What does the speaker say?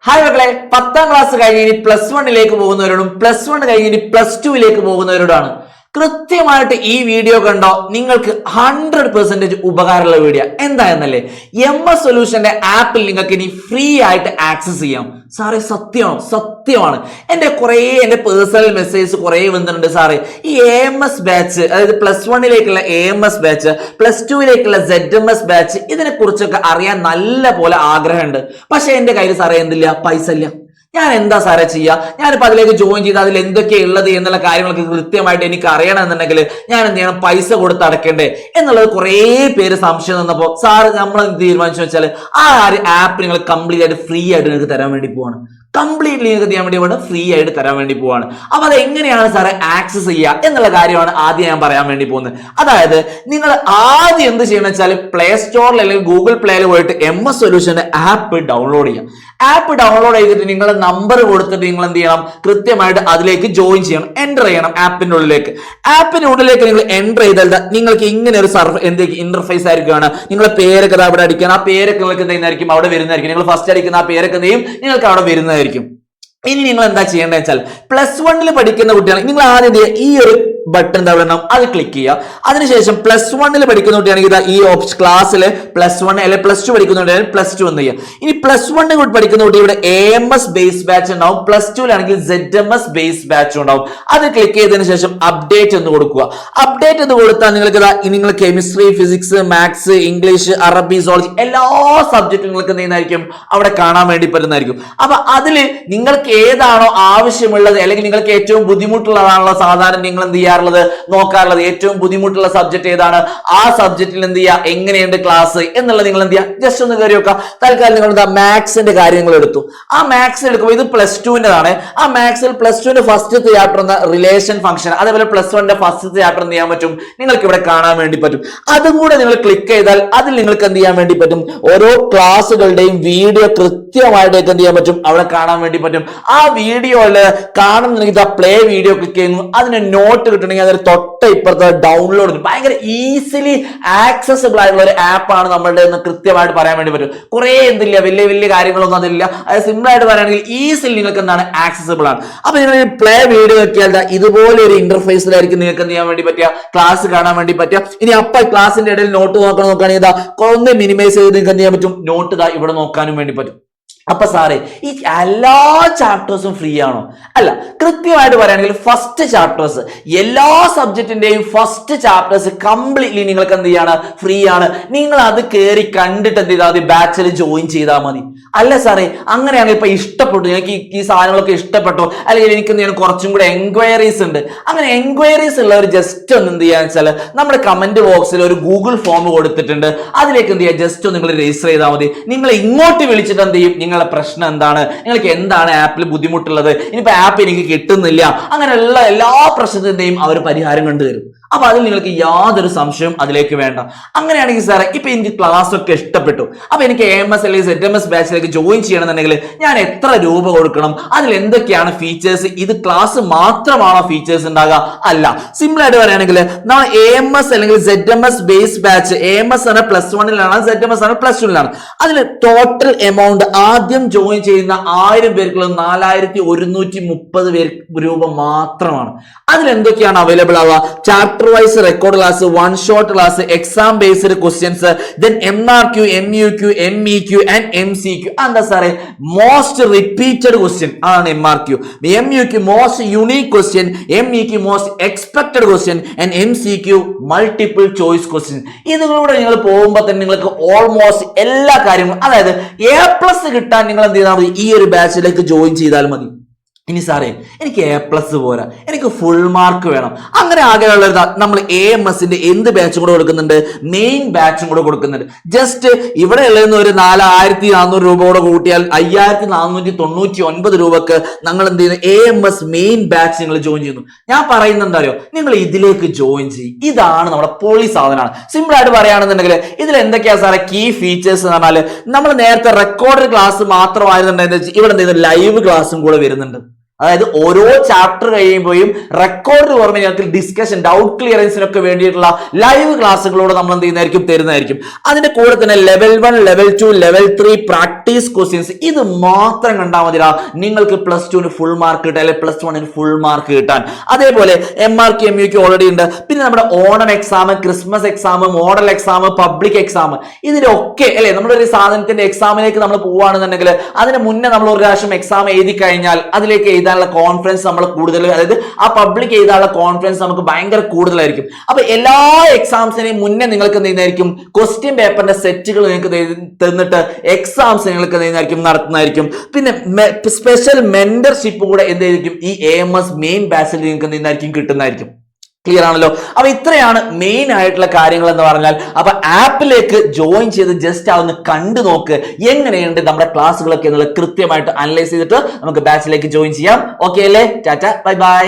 Hi മക്കളെ, 10ാം class കഴിഞ്ഞ് plus വണ്ണിലേക്ക് പോകുന്നവരോടും പ്ലസ് വൺ കഴിഞ്ഞ് പ്ലസ് ടുവിലേക്ക് പോകുന്നവരോടാണ്. കൃത്യമായിട്ട് ഈ വീഡിയോ കണ്ടോ, നിങ്ങൾക്ക് 100% ഉപകാരമുള്ള വീഡിയോ. എന്തായെന്നല്ലേ, MS സൊല്യൂഷന്റെ ആപ്പിൽ നിങ്ങൾക്ക് ഇനി ഫ്രീ ആയിട്ട് ആക്സസ് ചെയ്യാം. സാറേ സത്യമാണോ? സത്യമാണ്. എൻ്റെ പേഴ്സണൽ മെസ്സേജ് കുറേ വന്നിട്ടുണ്ട്. സാറേ ഈ AMS ബാച്ച്, അതായത് പ്ലസ് വണ്ണിലേക്കുള്ള AMS ബാച്ച്, പ്ലസ് ടുവിലേക്കുള്ള ZMS ബാച്ച്, ഇതിനെ കുറിച്ചൊക്കെ അറിയാൻ നല്ല പോലെ ആഗ്രഹമുണ്ട്. പക്ഷെ എൻ്റെ കയ്യിൽ സാറേ എന്തില്ല, പൈസ ഇല്ല. ഞാൻ എന്താ സാറേ ചെയ്യുക? ഞാനിപ്പോൾ അതിലേക്ക് ജോയിൻ ചെയ്ത് അതിൽ എന്തൊക്കെയാണ് ഉള്ളത് എന്നുള്ള കാര്യങ്ങളൊക്കെ കൃത്യമായിട്ട് എനിക്ക് അറിയണമെന്നുണ്ടെങ്കിൽ ഞാൻ എന്ത് ചെയ്യണം? പൈസ കൊടുത്ത് അടക്കേണ്ടേ എന്നുള്ളത് കുറേ പേര് സംശയം തന്നപ്പോൾ സാറ് നമ്മൾ എന്ത് തീരുമാനിച്ചു വെച്ചാൽ ആ ഒരു ആപ്പ് നിങ്ങൾ കംപ്ലീറ്റ് ആയിട്ട് ഫ്രീ ആയിട്ട് നിങ്ങൾക്ക് തരാൻ വേണ്ടി പോവാണ്. കംപ്ലീറ്റ്ലി നിങ്ങൾക്ക് ചെയ്യാൻ വേണ്ടി പോവാണ്, ഫ്രീ ആയിട്ട് തരാൻ വേണ്ടി പോവാണ്. അപ്പൊ അത് എങ്ങനെയാണ് സാറെ ആക്സസ് ചെയ്യുക എന്നുള്ള കാര്യമാണ് ആദ്യം ഞാൻ പറയാൻ വേണ്ടി പോകുന്നത്. അതായത് നിങ്ങൾ ആദ്യം എന്ത് ചെയ്യണം വെച്ചാൽ പ്ലേ സ്റ്റോറിൽ അല്ലെങ്കിൽ ഗൂഗിൾ പ്ലേയിൽ പോയിട്ട് MS സൊല്യൂഷന്റെ ആപ്പ് ഡൗൺലോഡ് ചെയ്യാം. ആപ്പ് ഡൗൺലോഡ് ചെയ്തിട്ട് നിങ്ങളുടെ നമ്പർ കൊടുത്തിട്ട് നിങ്ങൾ എന്ത് ചെയ്യണം? കൃത്യമായിട്ട് അതിലേക്ക് ജോയിൻ ചെയ്യണം, എൻ്റർ ചെയ്യണം ആപ്പിന്റെ ഉള്ളിലേക്ക്. ആപ്പിന്റെ ഉള്ളിലേക്ക് നിങ്ങൾ എൻ്റർ ചെയ്താൽ നിങ്ങൾക്ക് ഇങ്ങനെ ഒരു ഇന്റർഫേസ് ആയിരിക്കുകയാണ്. നിങ്ങളുടെ പേരൊക്കെ അവിടെ അടിക്കണം. ആ പേരൊക്കെ നിങ്ങൾക്ക് എന്തായിരിക്കും? അവിടെ വരുന്നതായിരിക്കും. നിങ്ങൾ ഫസ്റ്റ് അടിക്കുന്ന ആ പേരൊക്കെ നിങ്ങൾക്ക് അവിടെ വരുന്നതായിരിക്കും. ഇനി നിങ്ങൾ എന്താ ചെയ്യേണ്ടത് വെച്ചാൽ പ്ലസ് വണ്ണിൽ പഠിക്കുന്ന കുട്ടികൾ നിങ്ങൾ ആദ്യം ഈ ഒരു ബട്ടൺ എന്താ പറയണം, അത് ക്ലിക്ക് ചെയ്യുക. അതിനുശേഷം പ്ലസ് വണ്ണിൽ പഠിക്കുന്ന കുട്ടിയാണെങ്കിൽ ഈ ക്ലാസ്സിൽ പ്ലസ് വൺ അല്ലെങ്കിൽ പ്ലസ് ടു പഠിക്കുന്നുണ്ടെങ്കിൽ പ്ലസ് ടു എന്ന് ചെയ്യുക. ഇനി പ്ലസ് വണ്ണിൽ പഠിക്കുന്ന കുട്ടി ഇവിടെ AMS ബേസ് ബാച്ച് ഉണ്ടാവും, പ്ലസ് ടുവിലാണെങ്കിൽ ZMS ബേസ് ബാച്ച് ഉണ്ടാവും. അത് ക്ലിക്ക് ചെയ്തതിനു ശേഷം അപ്ഡേറ്റ് എന്ന് കൊടുക്കുക. അപ്ഡേറ്റ് എന്ന് കൊടുത്താൽ നിങ്ങൾ കെമിസ്ട്രി, ഫിസിക്സ്, മാത്സ്, ഇംഗ്ലീഷ്, അറബി, സോളജി എല്ലാ സബ്ജക്റ്റും നിങ്ങൾക്ക് എന്തായിരിക്കും അവിടെ കാണാൻ വേണ്ടി പറ്റുന്നതായിരിക്കും. അപ്പൊ അതിൽ നിങ്ങൾക്ക് ഏതാണോ ആവശ്യമുള്ളത് അല്ലെങ്കിൽ നിങ്ങൾക്ക് ഏറ്റവും ബുദ്ധിമുട്ടുള്ളതാണല്ലോ സാധാരണ നിങ്ങൾ എന്ത് നോക്കാറുള്ളത്, ഏറ്റവും ബുദ്ധിമുട്ടുള്ള സബ്ജക്ട് ഏതാണ്, ആ സബ്ജക്റ്റിൽ എന്ത് ചെയ്യുക, എങ്ങനെയുണ്ട് ക്ലാസ് എന്നുള്ളത് നിങ്ങൾ എന്ത് ചെയ്യുക, ജസ്റ്റ് ഒന്ന് കയറി വെക്കുക. തൽക്കാലം നിങ്ങൾ എന്താ മാത്സിന്റെ കാര്യങ്ങൾ എടുത്തു. ആ മാത്സ് എടുക്കുമ്പോൾ ഇത് പ്ലസ് ടുവിൻ്റെതാണ്. ആ മാത്സിൽ പ്ലസ് ടുവിന്റെ ഫസ്റ്റത്തെ ചാപ്റ്റർ എന്ന റിലേഷൻ ഫംഗ്ഷൻ, അതേപോലെ പ്ലസ് വണ്ണിന്റെ ഫസ്റ്റത്തെ ചാപ്റ്റർ എന്ത് ചെയ്യാൻ പറ്റും, നിങ്ങൾക്ക് ഇവിടെ കാണാൻ വേണ്ടി പറ്റും. അതും കൂടെ നിങ്ങൾ ക്ലിക്ക് ചെയ്താൽ അതിൽ നിങ്ങൾക്ക് എന്ത് ചെയ്യാൻ വേണ്ടി പറ്റും, ഓരോ ക്ലാസ്സുകളുടെയും വീഡിയോ കൃത്യമായിട്ട് എന്ത് ചെയ്യാൻ പറ്റും, അവിടെ കാണാൻ വേണ്ടി പറ്റും. ആ വീഡിയോയില് കാണുന്നുണ്ടെങ്കിൽ പ്ലേ വീഡിയോ ക്ലിക്ക് ചെയ്യുന്നു, അതിന് നോട്ട് കിട്ടണമെങ്കിൽ അതൊരു തൊട്ട ഇപ്പുറത്തെ ഡൗൺലോഡ് ഭയങ്കര ഈസിലി ആക്സസിബിൾ ആയിട്ടുള്ള ഒരു ആപ്പാണ് നമ്മളുടെ എന്ന് കൃത്യമായിട്ട് പറയാൻ വേണ്ടി പറ്റും. കുറെ എന്തില്ല, വലിയ വലിയ കാര്യങ്ങളൊന്നും അതില്ല. അത് സിമ്പിൾ ആയിട്ട് പറയുകയാണെങ്കിൽ ഈസിലി നിങ്ങൾക്ക് എന്താണ് ആക്സസിബിൾ ആണ്. അപ്പൊ നിങ്ങൾ പ്ലേ വീഡിയോ നോക്കിയാൽ ഇതുപോലെ ഒരു ഇന്റർഫേസിലായിരിക്കും നിങ്ങൾക്ക് എന്ത് ചെയ്യാൻ വേണ്ടി പറ്റുക, ക്ലാസ് കാണാൻ വേണ്ടി പറ്റുക. ഇനി അപ്പൊ ക്ലാസിന്റെ ഇടയിൽ നോട്ട് നോക്കുകയാണെങ്കിൽ ഒന്ന് മിനിമൈസ് ചെയ്ത് നിങ്ങൾക്ക് എന്ത് ചെയ്യാൻ പറ്റും, നോട്ട് ഇവിടെ നോക്കാനും വേണ്ടി പറ്റും. അപ്പൊ സാറേ ഈ എല്ലാ ചാപ്റ്റേഴ്സും ഫ്രീ ആണോ? അല്ല, കൃത്യമായിട്ട് പറയുകയാണെങ്കിൽ ഫസ്റ്റ് ചാപ്റ്റേഴ്സ്, എല്ലാ സബ്ജക്റ്റിന്റെയും ഫസ്റ്റ് ചാപ്റ്റേഴ്സ് കംപ്ലീറ്റ്ലി നിങ്ങൾക്ക് എന്ത് ചെയ്യാണ്, ഫ്രീ ആണ്. നിങ്ങൾ അത് കയറി കണ്ടിട്ട് എന്ത് ചെയ്താൽ മതി, ബാച്ചിൽ ജോയിൻ ചെയ്താൽ മതി. അല്ല സാറേ, അങ്ങനെയാണ് ഇപ്പൊ ഇഷ്ടപ്പെട്ടു, എനിക്ക് ഈ സാധനങ്ങളൊക്കെ ഇഷ്ടപ്പെട്ടു, അല്ലെങ്കിൽ എനിക്ക് എന്ത് ചെയ്യണം, കുറച്ചും കൂടെ എൻക്വയറീസ് ഉണ്ട്. അങ്ങനെ എൻക്വയറീസ് ഉള്ളവർ ജസ്റ്റ് ഒന്ന് എന്ത് ചെയ്യാന്ന് വെച്ചാൽ നമ്മുടെ കമന്റ് ബോക്സിൽ ഒരു ഗൂഗിൾ ഫോം കൊടുത്തിട്ടുണ്ട്. അതിലേക്ക് എന്ത് ചെയ്യുക, ജസ്റ്റ് ഒന്ന് നിങ്ങൾ രജിസ്റ്റർ ചെയ്താൽ മതി. നിങ്ങൾ ഇങ്ങോട്ട് വിളിച്ചിട്ട് എന്ത് ചെയ്യും, നിങ്ങളുടെ പ്രശ്നം എന്താണ്, നിങ്ങൾക്ക് എന്താണ് ആപ്പിൽ ബുദ്ധിമുട്ടുള്ളത്, ഇനിയിപ്പോ ആപ്പ് എനിക്ക് കിട്ടുന്നില്ല, അങ്ങനെയുള്ള എല്ലാ പ്രശ്നത്തിന്റെയും അവർ പരിഹാരം കണ്ടുതരും. അപ്പൊ അതിൽ നിങ്ങൾക്ക് യാതൊരു സംശയവും അതിലേക്ക് വേണ്ട. അങ്ങനെയാണെങ്കിൽ സാറേ ഇപ്പൊ എനിക്ക് ക്ലാസ് ഒക്കെ ഇഷ്ടപ്പെട്ടു, അപ്പൊ എനിക്ക് AMS അല്ലെങ്കിൽ ZMS ബാച്ചിലേക്ക് ജോയിൻ ചെയ്യണമെന്നുണ്ടെങ്കിൽ ഞാൻ എത്ര രൂപ കൊടുക്കണം, അതിൽ എന്തൊക്കെയാണ് ഫീച്ചേഴ്സ്, ഇത് ക്ലാസ് മാത്രമാണോ ഫീച്ചേഴ്സ് ഉണ്ടാകുക? അല്ല, സിമ്പിൾ ആയിട്ട് പറയുകയാണെങ്കിൽ നമ്മൾ AMS അല്ലെങ്കിൽ ZMS ബേസ് ബാച്ച്, AMS ആണ് പ്ലസ് വണ്ണിലാണ്, ZMS ആണ് പ്ലസ് ടുവിലാണ്. അതിൽ ടോട്ടൽ എമൗണ്ട് ആദ്യം ജോയിൻ ചെയ്യുന്ന 1000 പേർക്കുള്ള 4130 രൂപ മാത്രമാണ്. അതിൽ എന്തൊക്കെയാണ് അവൈലബിൾ ആവുക? Chapter wise record class, one shot class, exam based questions, then MRQ, MUQ, MEQ and MCQ. എന്താ സാറേ, മോസ്റ്റ് റിപ്പീറ്റഡ് ക്വസ്റ്റ്യൻ ആണ് MRQ, MUQ most unique question, MEQ most expected question and MCQ multiple choice question. ഇതിലൂടെ നിങ്ങൾ പോകുമ്പോൾ തന്നെ നിങ്ങൾക്ക് almost എല്ലാ കാര്യങ്ങളും, അതായത് A+ കിട്ടാൻ നിങ്ങൾ എന്ത് ചെയ്താൽ മതി, ഈ ഒരു ബാച്ചിലേക്ക് ജോയിൻ ചെയ്താൽ മതി. ഇനി സാറേ എനിക്ക് A+ പോരാ, എനിക്ക് ഫുൾ മാർക്ക് വേണം, അങ്ങനെ ആകെയുള്ള നമ്മൾ AMSന്റെ എന്ത് ബാച്ചും കൂടെ കൊടുക്കുന്നുണ്ട്, മെയിൻ ബാച്ചും കൂടെ കൊടുക്കുന്നുണ്ട്. ജസ്റ്റ് ഇവിടെ ഉള്ളതെന്ന് ഒരു 4400 രൂപ കൂടെ കൂട്ടിയാൽ 5499 രൂപക്ക് നിങ്ങൾ എന്ത് ചെയ്യുന്നു, AMS മെയിൻ ബാച്ച് നിങ്ങൾ ജോയിൻ ചെയ്യുന്നു. ഞാൻ പറയുന്നത് എന്താ അറിയോ, നിങ്ങൾ ഇതിലേക്ക് ജോയിൻ ചെയ്യും. ഇതാണ് നമ്മുടെ പൊളി സാധനമാണ്. സിമ്പിൾ ആയിട്ട് പറയുകയാണെന്നുണ്ടെങ്കിൽ ഇതിൽ എന്തൊക്കെയാ സാറേ കീ ഫീച്ചേഴ്സ് എന്ന് പറഞ്ഞാൽ, നമ്മൾ നേരത്തെ റെക്കോർഡ് ക്ലാസ് മാത്രമായിരുന്നുണ്ടെന്ന് ഇവിടെ എന്ത് ചെയ്യുന്നു, ലൈവ് ക്ലാസ്സും കൂടെ വരുന്നുണ്ട്. അതായത് ഓരോ ചാപ്റ്റർ കഴിയുമ്പോഴും റെക്കോർഡ് ഓർമ്മ ഞങ്ങൾക്ക് ഡിസ്കഷൻ ഡൗട്ട് ക്ലിയറൻസിനൊക്കെ വേണ്ടിയിട്ടുള്ള ലൈവ് ക്ലാസ്സുകളോട് നമ്മൾ എന്ത് ചെയ്യുന്നതായിരിക്കും, തരുന്നതായിരിക്കും. അതിന്റെ കൂടെ തന്നെ level 1, level 2, level 3 practice questions ഇത് മാത്രം കണ്ടാൽ മതിയാ നിങ്ങൾക്ക് +2 ഫുൾ മാർക്ക് കിട്ടാൻ, അല്ലെങ്കിൽ +1 ഫുൾ മാർക്ക് കിട്ടാൻ. അതേപോലെ MRQ MUQ ഓൾറെഡി ഉണ്ട്. പിന്നെ നമ്മുടെ Onam exam, Christmas exam, model exam, public exam, ഇതിനൊക്കെ അല്ലെ നമ്മളൊരു സാധനത്തിന്റെ എക്സാമിലേക്ക് നമ്മൾ പോവുകയാണെന്നുണ്ടെങ്കിൽ അതിന് മുന്നേ നമ്മൾ ഒരു പ്രാവശ്യം എക്സാം എഴുതി കഴിഞ്ഞാൽ അതിലേക്ക് എഴുതാനുള്ള കോൺഫിഡൻസ് നമ്മൾ കൂടുതൽ, അതായത് ആ പബ്ലിക് എഴുതാനുള്ള കോൺഫിഡൻസ് നമുക്ക് ഭയങ്കര കൂടുതലായിരിക്കും. അപ്പൊ എല്ലാ എക്സാംസിനെയും മുന്നേ നിങ്ങൾക്ക് എന്തെയ്യുന്നതായിരിക്കും, ക്വസ്റ്റ്യൻ പേപ്പറിന്റെ സെറ്റുകൾ നിങ്ങൾക്ക് തന്നിട്ട് എക്സാംസ് നിങ്ങൾക്ക് നടത്തുന്നതായിരിക്കും. പിന്നെ സ്പെഷ്യൽ മെന്റർഷിപ്പ് കൂടെ എന്തായിരിക്കും ഈ AMS മെയിൻ ബാച്ചിൽ നിങ്ങൾക്ക് എന്തായിരിക്കും കിട്ടുന്നതായിരിക്കും. ക്ലിയർ ആണല്ലോ. അപ്പൊ ഇത്രയാണ് മെയിൻ ആയിട്ടുള്ള കാര്യങ്ങൾ എന്ന് പറഞ്ഞാൽ. അപ്പൊ ആപ്പിലേക്ക് ജോയിൻ ചെയ്ത് ജസ്റ്റ് അതൊന്ന് കണ്ടു നോക്ക്, എങ്ങനെയുണ്ട് നമ്മുടെ ക്ലാസ്സുകളൊക്കെ എന്നുള്ളത് കൃത്യമായിട്ട് അനലൈസ് ചെയ്തിട്ട് നമുക്ക് ബാച്ചിലേക്ക് ജോയിൻ ചെയ്യാം. ഓക്കെ അല്ലേ? Tata, bye bye.